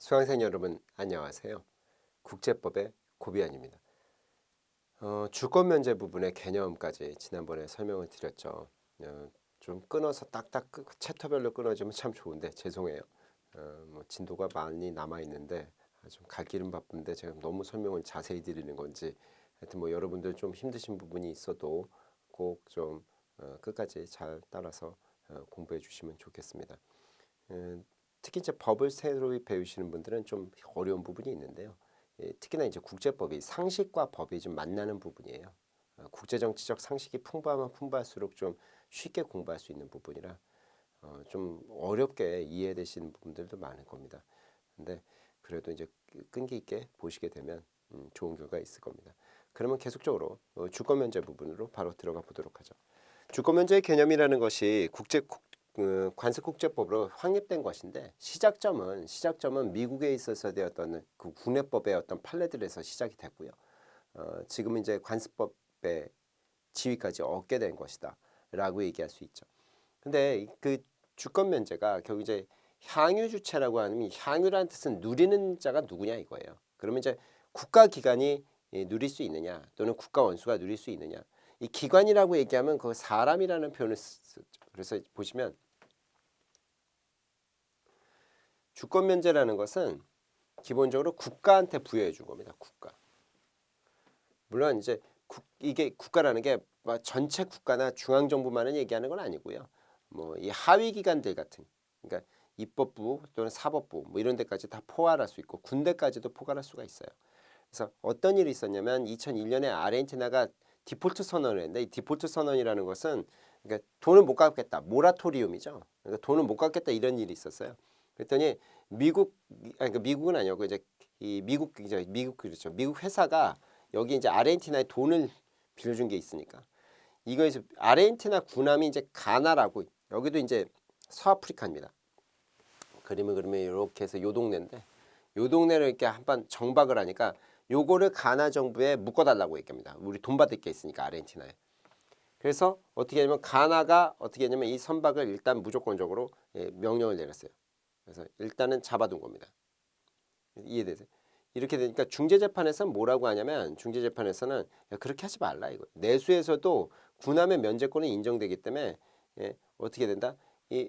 수강생 여러분 안녕하세요. 국제법의 고비안입니다. 주권 면제 부분의 개념까지 지난번에 설명을 드렸죠. 좀 끊어서 딱딱 챕터별로 끊어지면 참 좋은데 죄송해요. 진도가 많이 남아 있는데 좀 갈 길은 바쁜데 제가 너무 설명을 자세히 드리는 건지 하여튼 여러분들 좀 힘드신 부분이 있어도 꼭 좀 끝까지 잘 따라서 공부해 주시면 좋겠습니다. 특히 이제 법을 새로 배우시는 분들은 좀 어려운 부분이 있는데요. 특히나 이제 국제법이 상식과 법이 좀 만나는 부분이에요. 국제정치적 상식이 풍부하면 풍부할수록 좀 쉽게 공부할 수 있는 부분이라 좀 어렵게 이해되시는 부분들도 많을 겁니다. 근데 그래도 이제 끈기 있게 보시게 되면 좋은 결과가 있을 겁니다. 그러면 계속적으로 주권 면제 부분으로 바로 들어가 보도록 하죠. 주권 면제의 개념이라는 것이 관습국제법으로 확립된 것인데 시작점은 미국에 있어서 되었던 그 국내법의 어떤 판례들에서 시작이 됐고요. 지금은 이제 관습법의 지위까지 얻게 된 것이다라고 얘기할 수 있죠. 근데 그 주권 면제가 결국 이제 향유 주체라고 하면 향유라는 뜻은 누리는 자가 누구냐 이거예요. 그러면 이제 국가기관이 누릴 수 있느냐 또는 국가 원수가 누릴 수 있느냐. 이 기관이라고 얘기하면 그 사람이라는 표현을 쓰죠. 그래서 보시면 주권 면제라는 것은 기본적으로 국가한테 부여해 준 겁니다. 국가. 물론 이제 이게 국가라는 게 전체 국가나 중앙 정부만을 얘기하는 건 아니고요. 이 하위 기관들 같은 그러니까 입법부 또는 사법부 이런 데까지 다 포괄할 수 있고 군대까지도 포괄할 수가 있어요. 그래서 어떤 일이 있었냐면 2001년에 아르헨티나가 디폴트 선언을 했는데 이 디폴트 선언이라는 것은 그러니까 돈을 못 갚겠다. 모라토리움이죠. 그러니까 돈을 못 갚겠다 이런 일이 있었어요. 그랬더니 그러니까 미국은 아니었고 이제 이 미국 그렇죠. 미국 회사가 여기 이제 아르헨티나에 돈을 빌려준 게 있으니까 이거에서 아르헨티나 군함이 이제 가나라고 여기도 이제 서아프리카입니다. 그러면 이렇게 해서 요 동네인데 요 동네를 이렇게 한번 정박을 하니까 요거를 가나 정부에 묶어달라고 얘기합니다. 우리 돈 받을 게 있으니까 아르헨티나에. 그래서 어떻게 하냐면 가나가 어떻게 했냐면 이 선박을 일단 무조건적으로 명령을 내렸어요. 그래서 일단은 잡아둔 겁니다. 이해되세요? 이렇게 되니까 중재재판에서는 뭐라고 하냐면 중재재판에서는 야, 그렇게 하지 말라 이거. 내수에서도 군함의 면제권이 인정되기 때문에 어떻게 된다? 이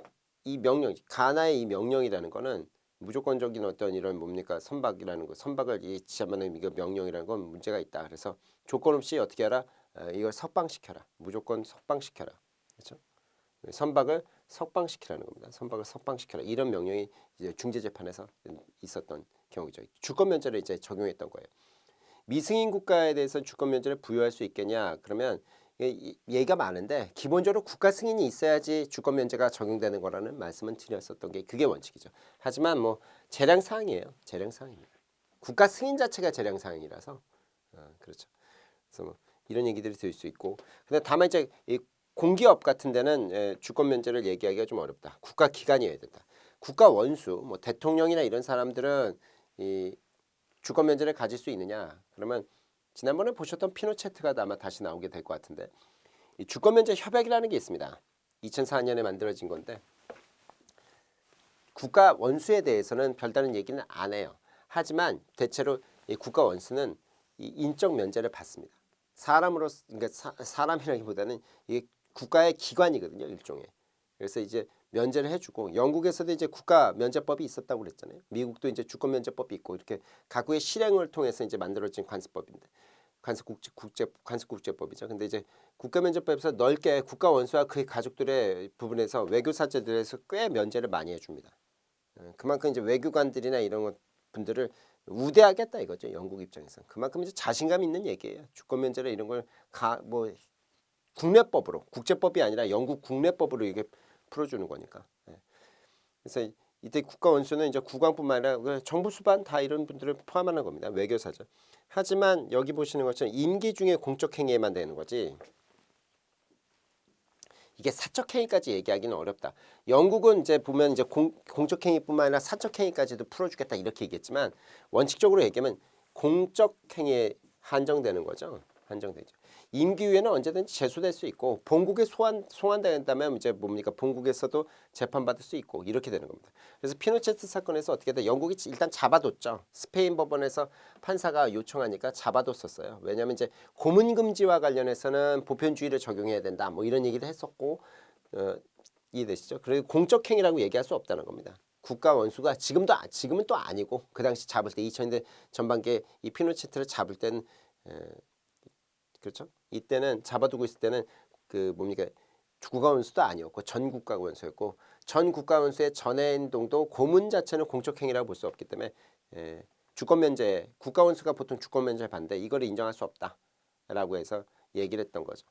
명령, 가나의 이 명령이라는 거는 무조건적인 어떤 이런 뭡니까 선박이라는 거, 선박을 지시하는 이거 명령이라는 건 문제가 있다. 그래서 조건 없이 어떻게 하라? 이걸 석방시켜라. 무조건 석방시켜라. 그렇죠? 선박을 석방시키라는 겁니다. 선박을 석방시켜라. 이런 명령이 이제 중재재판에서 있었던 경우죠. 주권 면제를 이제 적용했던 거예요. 미승인 국가에 대해서 주권 면제를 부여할 수 있겠냐? 그러면 얘기가 많은데 기본적으로 국가 승인이 있어야지 주권 면제가 적용되는 거라는 말씀은 드렸었던 게 그게 원칙이죠. 하지만 재량 사항이에요. 재량 사항입니다. 국가 승인 자체가 재량 사항이라서 그렇죠. 그래서 이런 얘기들이 들 수 있고 근데 다만 이제 이 공기업 같은 데는 주권 면제를 얘기하기가 좀 어렵다. 국가 기관이어야 된다. 국가 원수, 대통령이나 이런 사람들은 이 주권 면제를 가질 수 있느냐? 그러면 지난번에 보셨던 피노체트가 아마 다시 나오게 될 것 같은데 이 주권 면제 협약이라는 게 있습니다. 2004년에 만들어진 건데 국가 원수에 대해서는 별다른 얘기는 안 해요. 하지만 대체로 이 국가 원수는 이 인적 면제를 받습니다. 사람으로 그러니까 사람이라기보다는 이게 국가의 기관이거든요, 일종의. 그래서 이제 면제를 해주고 영국에서도 이제 국가 면제법이 있었다고 그랬잖아요. 미국도 이제 주권 면제법이 있고 이렇게 각국의 실행을 통해서 이제 만들어진 관습법인데 관습국제법이죠. 근데 이제 국가면제법에서 넓게 국가 원수와 그의 가족들의 부분에서 외교 사제들에서 꽤 면제를 많이 해줍니다. 그만큼 이제 외교관들이나 이런 분들을 우대하겠다 이거죠. 영국 입장에서 그만큼 이제 자신감 있는 얘기예요. 주권 면제를 이런 걸 국내법으로 국제법이 아니라 영국 국내법으로 이게 풀어주는 거니까. 그래서 이때 국가 원수는 이제 국왕뿐만 아니라 정부 수반 다 이런 분들을 포함하는 겁니다. 외교사죠. 하지만 여기 보시는 것처럼 임기 중에 공적 행위에만 되는 거지. 이게 사적 행위까지 얘기하기는 어렵다. 영국은 이제 보면 이제 공적 행위뿐만 아니라 사적 행위까지도 풀어주겠다 이렇게 얘기했지만 원칙적으로 얘기하면 공적 행위에 한정되는 거죠. 한정되죠. 임기후에는 언제든지 제소될 수 있고 본국에 송환된다면 이제 뭡니까 본국에서도 재판받을 수 있고 이렇게 되는 겁니다. 그래서 피노체트 사건에서 어떻게 돼? 영국이 일단 잡아뒀죠. 스페인 법원에서 판사가 요청하니까 잡아뒀었어요. 왜냐하면 이제 고문 금지와 관련해서는 보편주의를 적용해야 된다. 뭐 이런 얘기도 했었고 이해되시죠? 그리고 공적 행위라고 얘기할 수 없다는 겁니다. 국가 원수가 지금은 또 아니고 그 당시 잡을 때 2000년대 전반기에 이 피노체트를 잡을 때는 그렇죠? 이때는 잡아두고 있을 때는 그 뭡니까 국가 원수도 아니었고 전 국가 원수였고 전 국가 원수의 전해 행동도 고문 자체는 공적 행위라고 볼 수 없기 때문에 주권 면제 국가 원수가 보통 주권 면제를 받는데 이거를 인정할 수 없다라고 해서 얘기를 했던 거죠.